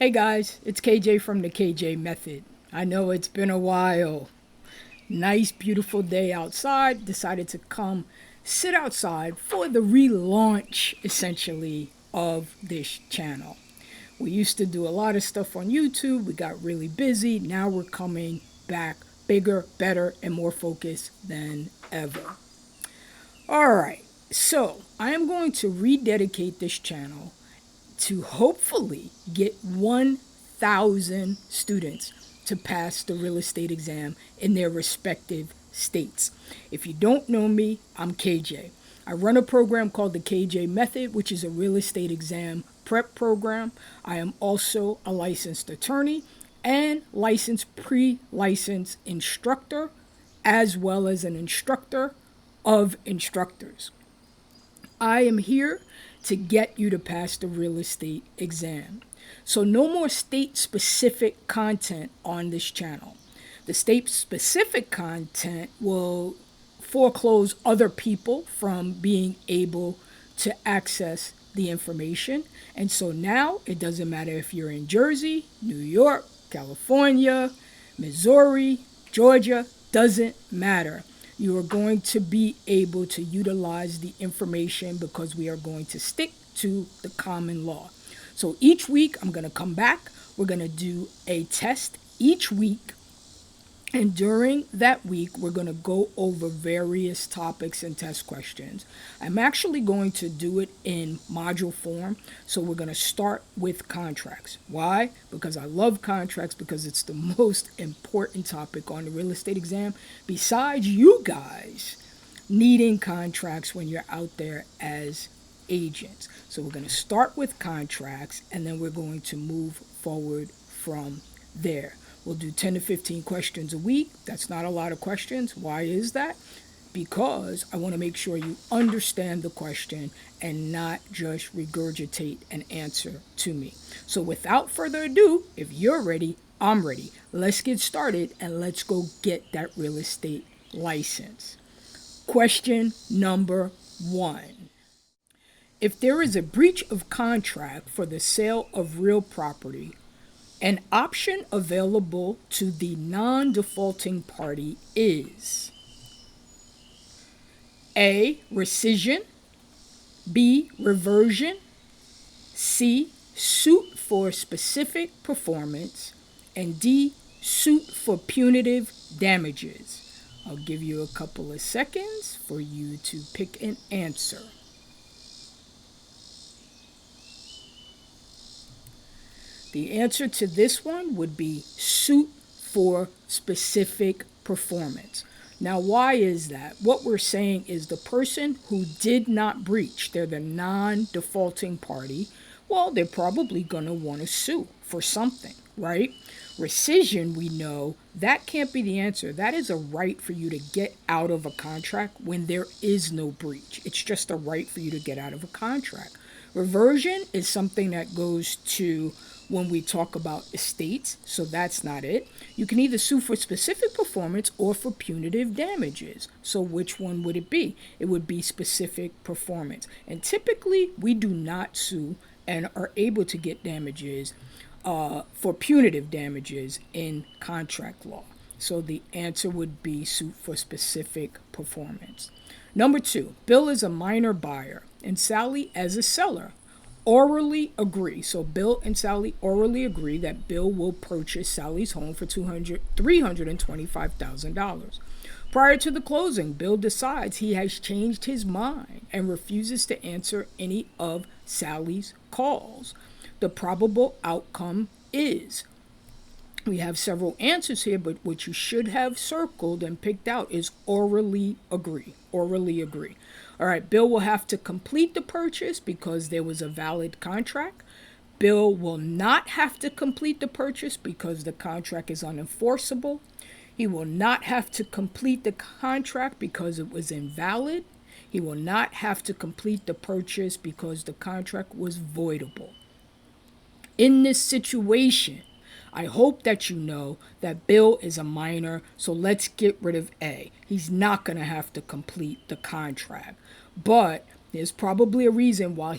Hey guys, it's KJ from the KJ Method. I know it's been a while. Nice, beautiful day outside. Decided to come sit outside for the relaunch, essentially, of this channel. We used to do a lot of stuff on YouTube. We got really busy. Now we're coming back bigger, better, and more focused than ever. All right, so I am going to rededicate this channel to hopefully get 1,000 students to pass the real estate exam in their respective states. If you don't know me, I'm KJ. I run a program called the KJ Method, which is a real estate exam prep program. I am also a licensed attorney and licensed pre-licensed instructor, as well as an instructor of instructors. I am here to get you to pass the real estate exam. So no more state-specific content on this channel. The state-specific content will foreclose other people from being able to access the information. And so now it doesn't matter if you're in Jersey, New York, California, Missouri, Georgia, doesn't matter. You are going to be able to utilize the information because we are going to stick to the common law. So each week I'm going to come back. We're going to do a test each week. And during that week, we're going to go over various topics and test questions. I'm actually going to do it in module form. So we're going to start with contracts. Why? Because I love contracts, because it's the most important topic on the real estate exam, besides you guys needing contracts when you're out there as agents. So we're going to start with contracts, and then we're going to move forward from there. We'll do 10 to 15 questions a week. That's not a lot of questions. Why is that? Because I want to make sure you understand the question and not just regurgitate an answer to me. So without further ado, if you're ready, I'm ready. Let's get started and let's go get that real estate license. Question number 1. If there is a breach of contract for the sale of real property, an option available to the non-defaulting party is A. Rescission, B. Reversion, C. Suit for specific performance, and D. Suit for punitive damages. I'll give you a couple of seconds for you to pick an answer. The answer to this one would be suit for specific performance. Now, why is that? What we're saying is the person who did not breach, they're the non-defaulting party, well, they're probably going to want to sue for something, right? Rescission, we know, that can't be the answer. That is a right for you to get out of a contract when there is no breach. It's just a right for you to get out of a contract. Reversion is something that goes to when we talk about estates, so that's not it. You can either sue for specific performance or for punitive damages. So which one would it be? It would be specific performance. And typically, we do not sue and are able to get damages for punitive damages in contract law. So the answer would be suit for specific performance. Number 2, Bill is a minor buyer and Sally as a seller orally agree. So Bill and Sally orally agree that Bill will purchase Sally's home for $325,000. Prior to the closing, Bill decides he has changed his mind and refuses to answer any of Sally's calls. The probable outcome is, we have several answers here, but what you should have circled and picked out is orally agree. Orally agree. All right, Bill will have to complete the purchase because there was a valid contract. Bill will not have to complete the purchase because the contract is unenforceable. He will not have to complete the contract because it was invalid. He will not have to complete the purchase because the contract was voidable. In this situation, I hope that you know that Bill is a minor, so let's get rid of A. He's not going to have to complete the contract. But There's probably a reason why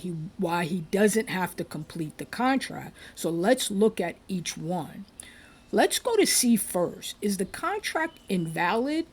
he doesn't have to complete the contract. So let's look at each one. Let's go to C first. Is the contract invalid?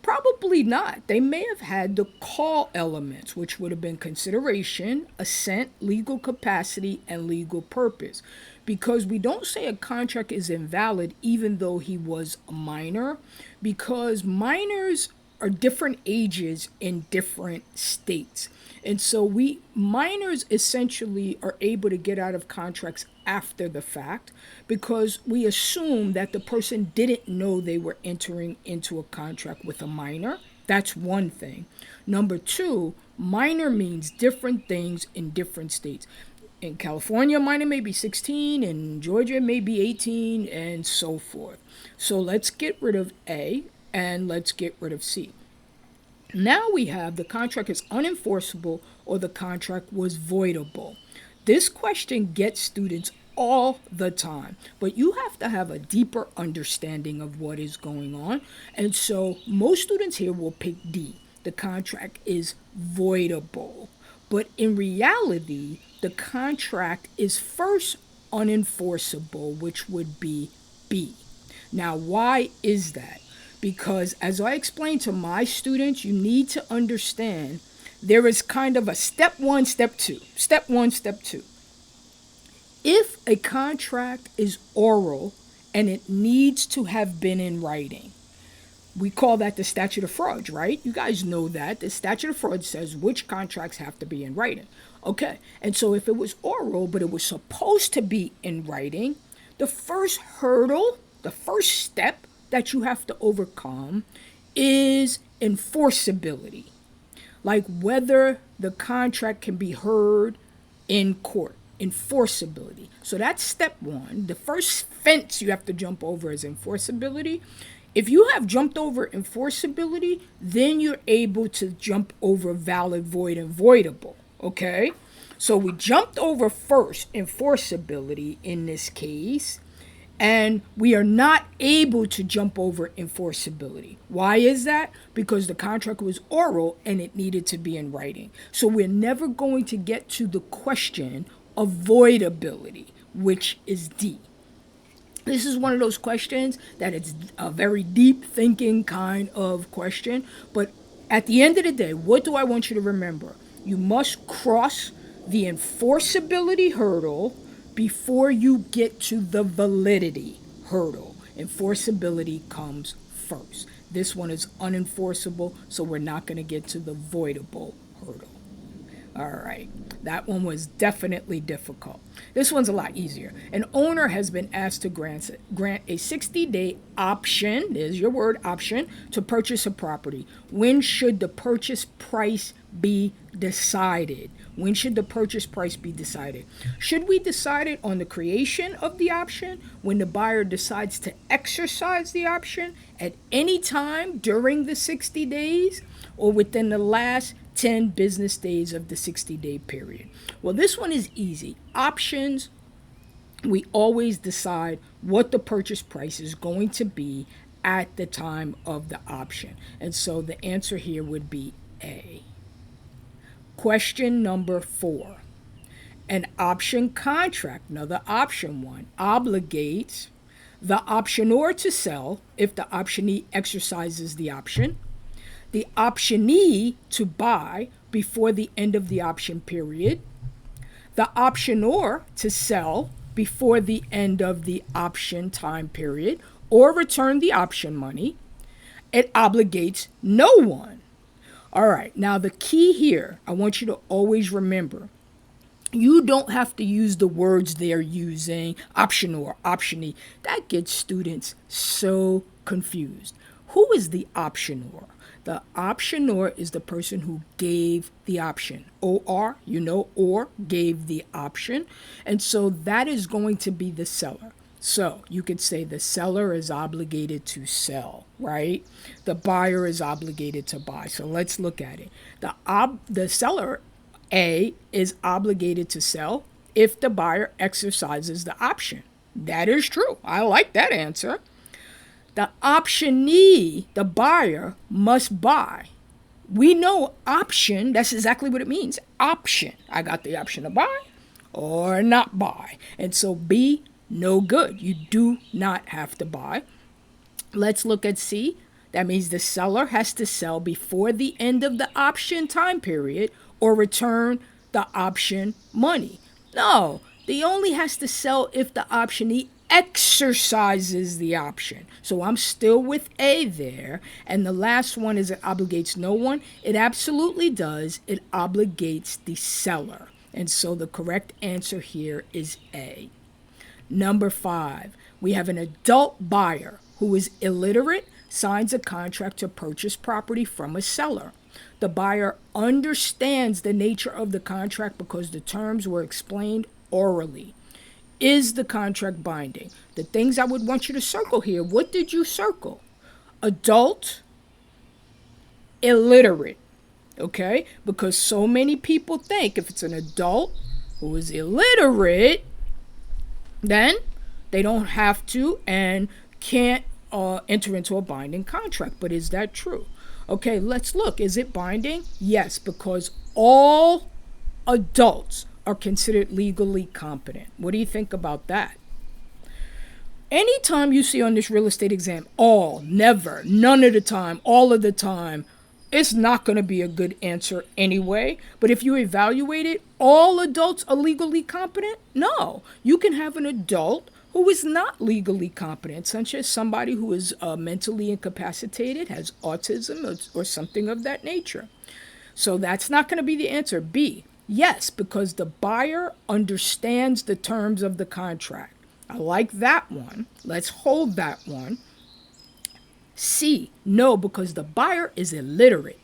Probably not. They may have had the call elements, which would have been consideration, assent, legal capacity, and legal purpose. Because we don't say a contract is invalid even though he was a minor, because minors are different ages in different states. And so minors essentially are able to get out of contracts after the fact because we assume that the person didn't know they were entering into a contract with a minor. That's one thing. Number two, minor means different things in different states. In California, minor may be 16, in Georgia, it may be 18, and so forth. So let's get rid of A and let's get rid of C. Now we have the contract is unenforceable or the contract was voidable. This question gets students all the time, but you have to have a deeper understanding of what is going on. And so most students here will pick D. The contract is voidable. But in reality, the contract is first unenforceable, which would be B. Now, why is that? Because as I explain to my students, you need to understand there is kind of a step one, step two. Step one, step two. If a contract is oral and it needs to have been in writing, we call that the statute of frauds, right? You guys know that. The statute of frauds says which contracts have to be in writing. Okay, and so if it was oral, but it was supposed to be in writing, the first hurdle, the first step that you have to overcome is enforceability. Like whether the contract can be heard in court. Enforceability. So that's step one. The first fence you have to jump over is enforceability. If you have jumped over enforceability, then you're able to jump over valid, void, and voidable. Okay? So we jumped over first enforceability in this case, and we are not able to jump over enforceability. Why is that? Because the contract was oral and it needed to be in writing. So we're never going to get to the question of voidability, which is D. This is one of those questions that it's a very deep thinking kind of question. But at the end of the day, what do I want you to remember? You must cross the enforceability hurdle before you get to the validity hurdle. Enforceability comes first. This one is unenforceable, so we're not going to get to the voidable hurdle. All right, that one was definitely difficult. This one's a lot easier. An owner has been asked to grant a 60-day option, there's your word, option, to purchase a property. When should the purchase price be decided? When should the purchase price be decided? Should we decide it on the creation of the option, when the buyer decides to exercise the option, at any time during the 60 days, or within the last 10 business days of the 60-day period? Well, this one is easy. Options, we always decide what the purchase price is going to be at the time of the option. And so the answer here would be A. Question number 4. An option contract, another option one, obligates the optionor to sell if the optionee exercises the option, the optionee to buy before the end of the option period, the optionor to sell before the end of the option time period, or return the option money. It obligates no one. All right, now the key here, I want you to always remember, you don't have to use the words they're using, optionor, optionee. That gets students so confused. Who is the optionor? The optionor is the person who gave the option. OR, or gave the option. And so that is going to be the seller. So you could say the seller is obligated to sell, right? The buyer is obligated to buy. So let's look at it. The seller, A, is obligated to sell if the buyer exercises the option. That is true. I like that answer. The optionee, the buyer, must buy We know option, that's exactly what it means. Option. I got the option to buy or not buy. And so B, no good. You do not have to buy. Let's look at C. That means the seller has to sell before the end of the option time period or return the option money. No, he only has to sell if the optionee exercises the option. So I'm still with A there. And the last one is it obligates no one. It absolutely does. It obligates the seller. And so the correct answer here is A. Number 5, we have an adult buyer who is illiterate, signs a contract to purchase property from a seller. The buyer understands the nature of the contract because the terms were explained orally. Is the contract binding? The things I would want you to circle here, what did you circle? Adult, illiterate, okay? Because so many people think if it's an adult who is illiterate, then they don't have to and can't enter into a binding contract. But is that true? Okay, let's look. Is it binding? Yes, because all adults are considered legally competent. What do you think about that? Anytime you see on this real estate exam, all, never, none of the time, all of the time, it's not going to be a good answer anyway. But if you evaluate it, all adults are legally competent? No. You can have an adult who is not legally competent, such as somebody who is mentally incapacitated, has autism, or something of that nature. So that's not going to be the answer. B, yes, because the buyer understands the terms of the contract. I like that one. Let's hold that one. C, no, because the buyer is illiterate.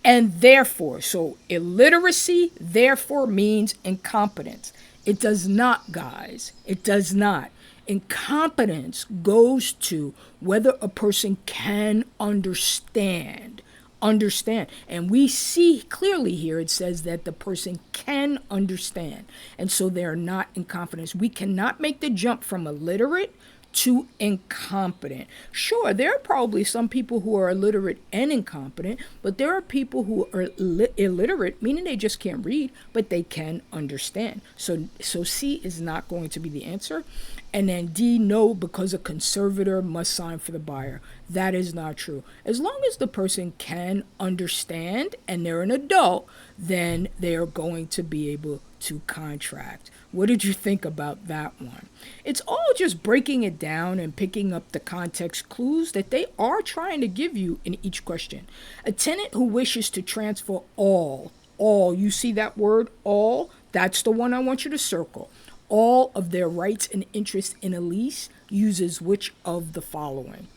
And therefore, so illiteracy, therefore, means incompetence. It does not, guys. It does not. Incompetence goes to whether a person can understand. And we see clearly here it says that the person can understand. And so they're not incompetent. We cannot make the jump from illiterate to incompetent. Sure, there are probably some people who are illiterate and incompetent, but there are people who are illiterate, meaning they just can't read, but they can understand. So C is not going to be the answer. And then D, no, because a conservator must sign for the buyer. That is not true. As long as the person can understand and they're an adult, then they are going to be able to contract. What did you think about that one? It's all just breaking it down and picking up the context clues that they are trying to give you in each question. A tenant who wishes to transfer all, you see that word all? That's the one I want you to circle. All of their rights and interests in a lease uses which of the following?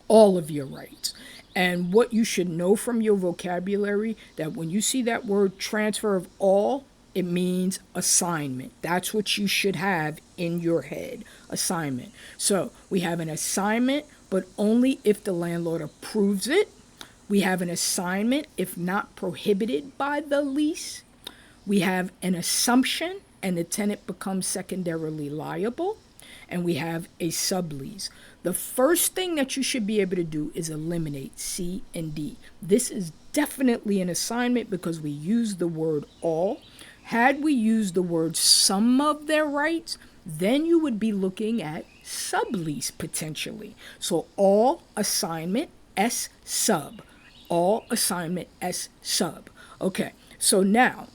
All of your rights. And what you should know from your vocabulary, that when you see that word transfer of all, it means assignment. That's what you should have in your head, assignment. So we have an assignment, but only if the landlord approves it. We have an assignment if not prohibited by the lease. We have an assumption and the tenant becomes secondarily liable. And we have a sublease. The first thing that you should be able to do is eliminate C and D. This is definitely an assignment because we use the word all. Had we used the word some of their rights, then you would be looking at sublease potentially. So all assignment S sub. All assignment S sub. Okay, so now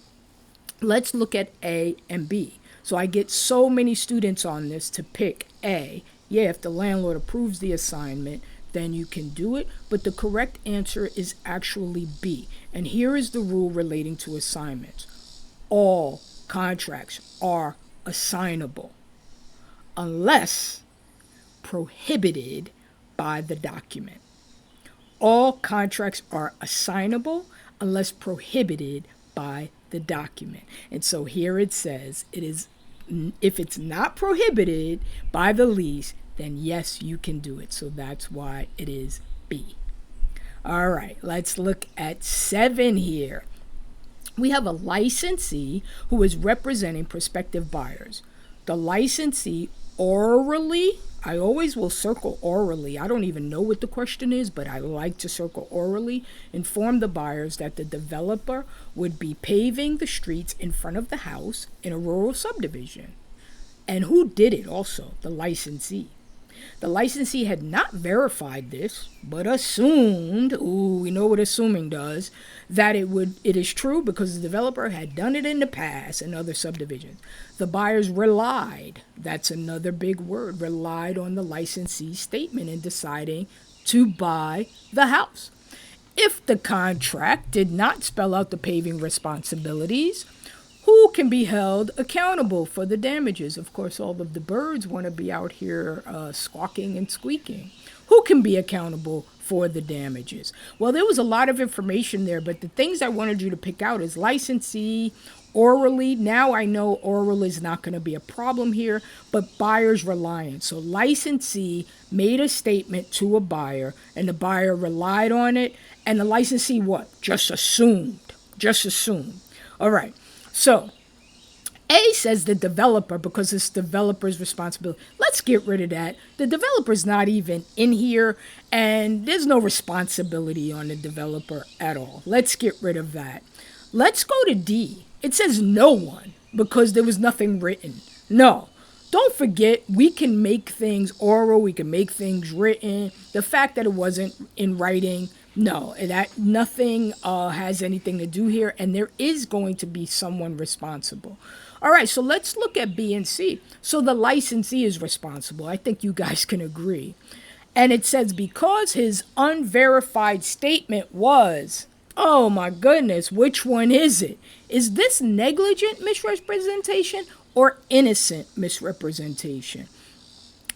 let's look at A and B. So I get so many students on this to pick A. Yeah, if the landlord approves the assignment, then you can do it. But the correct answer is actually B. And here is the rule relating to assignments. All contracts are assignable unless prohibited by the document. All contracts are assignable unless prohibited by the document. And so here it says it is, if it's not prohibited by the lease, then yes, you can do it. So that's why it is B. All right, let's look at 7 here. We have a licensee who is representing prospective buyers. The licensee orally, I always will circle orally. I don't even know what the question is, but I like to circle orally. Inform the buyers that the developer would be paving the streets in front of the house in a rural subdivision. And who did it also? The licensee. The licensee had not verified this, but assumed, we know what assuming does, that it is true because the developer had done it in the past in other subdivisions. The buyers relied, that's another big word, relied on the licensee's statement in deciding to buy the house. If the contract did not spell out the paving responsibilities, who can be held accountable for the damages? Of course, all of the birds want to be out here squawking and squeaking. Who can be accountable for the damages? Well, there was a lot of information there, but the things I wanted you to pick out is licensee, orally. Now I know oral is not going to be a problem here, but buyer's reliance. So licensee made a statement to a buyer, and the buyer relied on it, and the licensee what? Just assumed. All right. So, A says the developer, because it's developer's responsibility. Let's get rid of that. The developer's not even in here, and there's no responsibility on the developer at all. Let's get rid of that. Let's go to D. It says no one, because there was nothing written. No. Don't forget, we can make things oral, we can make things written. The fact that it wasn't in writing, no, that nothing has anything to do here, and there is going to be someone responsible. All right, so let's look at B and C. So the licensee is responsible. I think you guys can agree. And it says because his unverified statement was, oh my goodness, which one is it? Is this negligent misrepresentation or innocent misrepresentation?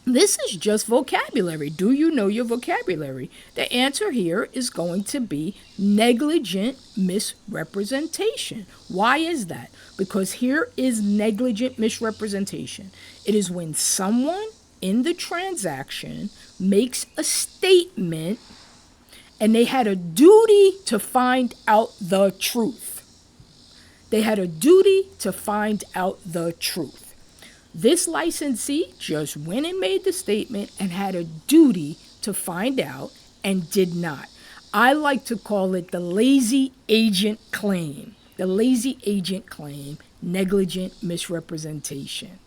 This is just vocabulary. Do you know your vocabulary? The answer here is going to be negligent misrepresentation. Why is that? Because here is negligent misrepresentation. It is when someone in the transaction makes a statement and they had a duty to find out the truth. They had a duty to find out the truth. This licensee just went and made the statement and had a duty to find out and did not. I like to call it the lazy agent claim. The lazy agent claim, negligent misrepresentation.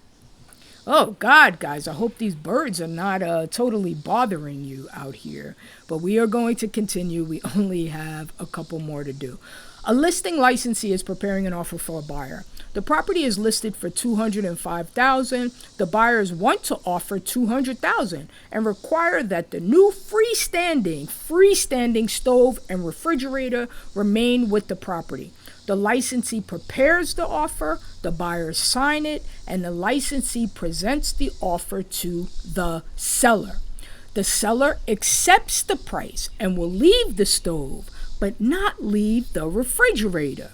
Oh, God, guys, I hope these birds are not totally bothering you out here. But we are going to continue. We only have a couple more to do. A listing licensee is preparing an offer for a buyer. The property is listed for $205,000. The buyers want to offer $200,000 and require that the new freestanding stove and refrigerator remain with the property. The licensee prepares the offer, the buyers sign it, and the licensee presents the offer to the seller. The seller accepts the price and will leave the stove, but not leave the refrigerator.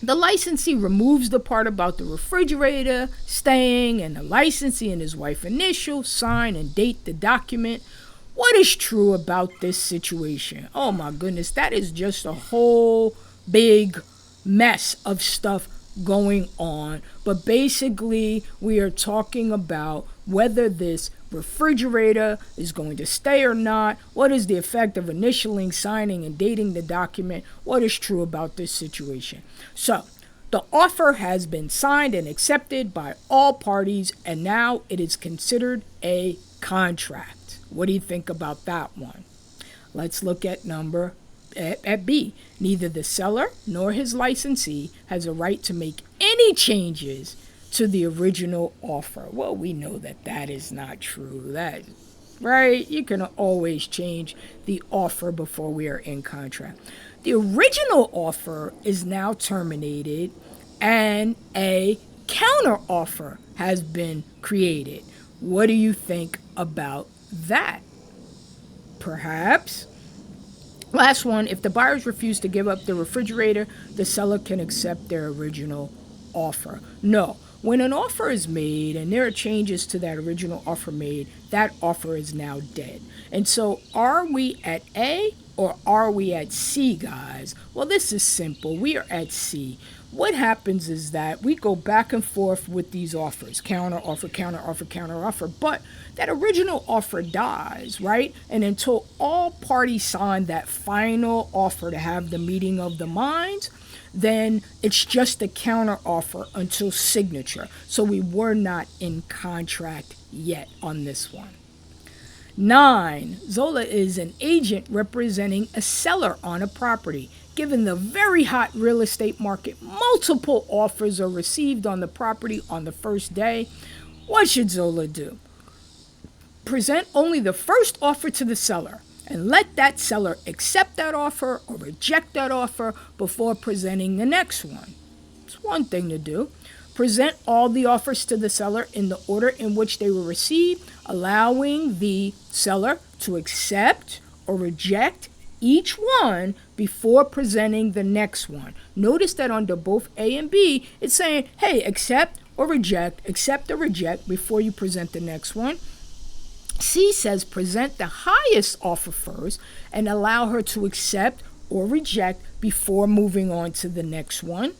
The licensee removes the part about the refrigerator staying, and the licensee and his wife initial, sign, and date the document. What is true about this situation? Oh my goodness, that is just a whole big mess of stuff going on. But basically, we are talking about whether this refrigerator is going to stay or not. What is the effect of initialing, signing, and dating the document? What is true about this situation? So, the offer has been signed and accepted by all parties, and now it is considered a contract. What do you think about that one? Let's look at at B. Neither the seller nor his licensee has a right to make any changes to the original offer. Well, we know that that is not true. Right? You can always change the offer before we are in contract. The original offer is now terminated and a counteroffer has been created. What do you think about that? Perhaps. Last one, if the buyers refuse to give up the refrigerator, the seller can accept their original offer. No. When an offer is made and there are changes to that original offer made, that offer is now dead. And so are we at A or are we at C, guys? Well, this is simple. We are at C. What happens is that we go back and forth with these offers, counter offer, counter offer, counter offer, but that original offer dies, right? And until all parties sign that final offer to have the meeting of the minds, then it's just a counter offer until signature. So we were not in contract yet on this one. 9, Zola is an agent representing a seller on a property. Given the very hot real estate market, multiple offers are received on the property on the first day. What should Zola do? Present only the first offer to the seller and let that seller accept that offer or reject that offer before presenting the next one. It's one thing to do. Present all the offers to the seller in the order in which they were received, allowing the seller to accept or reject each one before presenting the next one. Notice that under both A and B, it's saying, hey, accept or reject before you present the next one. C says present the highest offer first and allow her to accept or reject before moving on to the next one.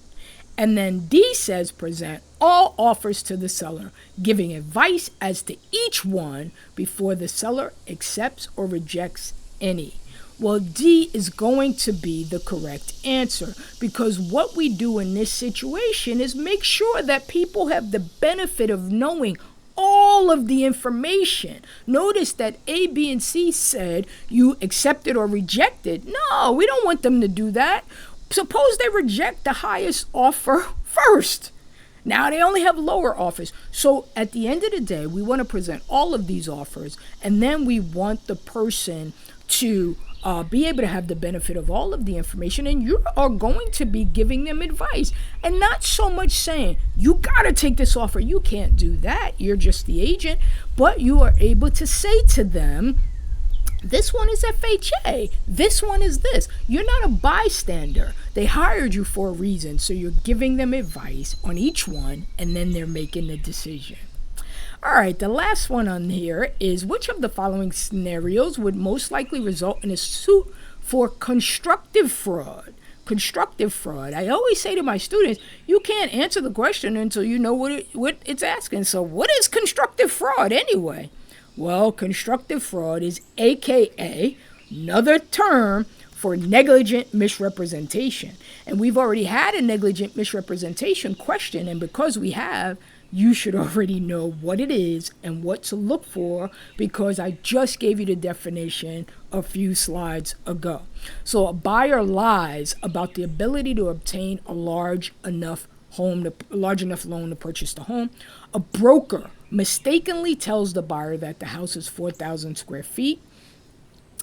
And then D says present all offers to the seller, giving advice as to each one before the seller accepts or rejects any. Well, D is going to be the correct answer because what we do in this situation is make sure that people have the benefit of knowing all of the information. Notice that A, B, and C said you accepted or rejected. No, we don't want them to do that. Suppose they reject the highest offer first. Now they only have lower offers. So at the end of the day, we want to present all of these offers, and then we want the person to be able to have the benefit of all of the information, and you are going to be giving them advice and not so much saying, you got to take this offer. You can't do that. You're just the agent, but you are able to say to them, this one is FHA. This one is this. You're not a bystander. They hired you for a reason, so you're giving them advice on each one, and then they're making the decision. All right, the last one on here is which of the following scenarios would most likely result in a suit for constructive fraud? Constructive fraud. I always say to my students, you can't answer the question until you know what it's asking. So what is constructive fraud anyway? Well, constructive fraud is AKA another term for negligent misrepresentation. And we've already had a negligent misrepresentation question, and because we have, you should already know what it is and what to look for because I just gave you the definition a few slides ago. So a buyer lies about the ability to obtain a large enough loan to purchase the home. A broker mistakenly tells the buyer that the house is 4,000 square feet.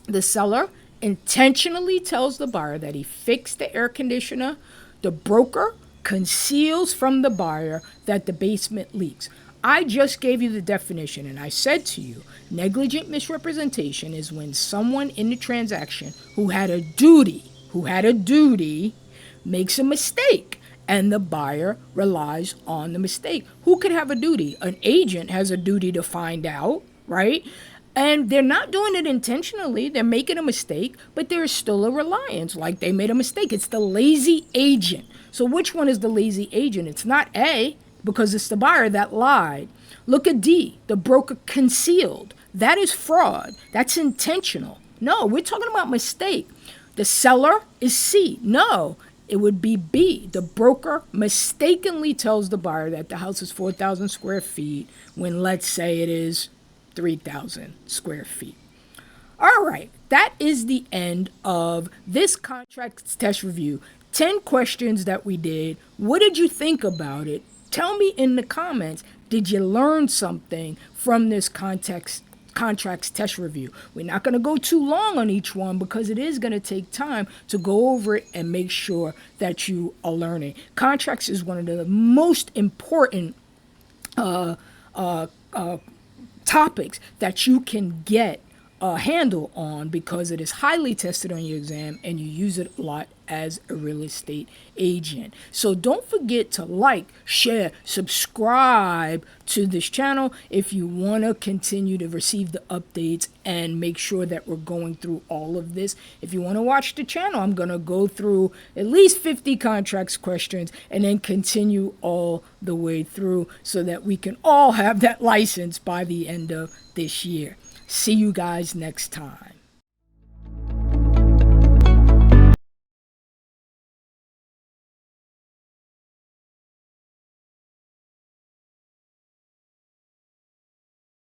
The seller intentionally tells the buyer that he fixed the air conditioner. The broker conceals from the buyer that the basement leaks. I just gave you the definition, and I said to you, negligent misrepresentation is when someone in the transaction who had a duty makes a mistake, and the buyer relies on the mistake. Who could have a duty? An agent has a duty to find out, right? And they're not doing it intentionally. They're making a mistake, but there's still a reliance, like they made a mistake. It's the lazy agent. So which one is the lazy agent? It's not A, because it's the buyer that lied. Look at D, the broker concealed. That is fraud. That's intentional. No, we're talking about mistake. The seller is C. No, it would be B. The broker mistakenly tells the buyer that the house is 4,000 square feet when let's say it is 3,000 square feet. All right, that is the end of this contract test review. 10 questions that we did. What did you think about it? Tell me in the comments, did you learn something from this contracts test review? We're not going to go too long on each one because it is going to take time to go over it and make sure that you are learning. Contracts is one of the most important topics that you can get a handle on because it is highly tested on your exam and you use it a lot as a real estate agent. So don't forget to like, share, subscribe to this channel if you want to continue to receive the updates and make sure that we're going through all of this. If you want to watch the channel, I'm going to go through at least 50 contracts questions and then continue all the way through so that we can all have that license by the end of this year. See you guys next time.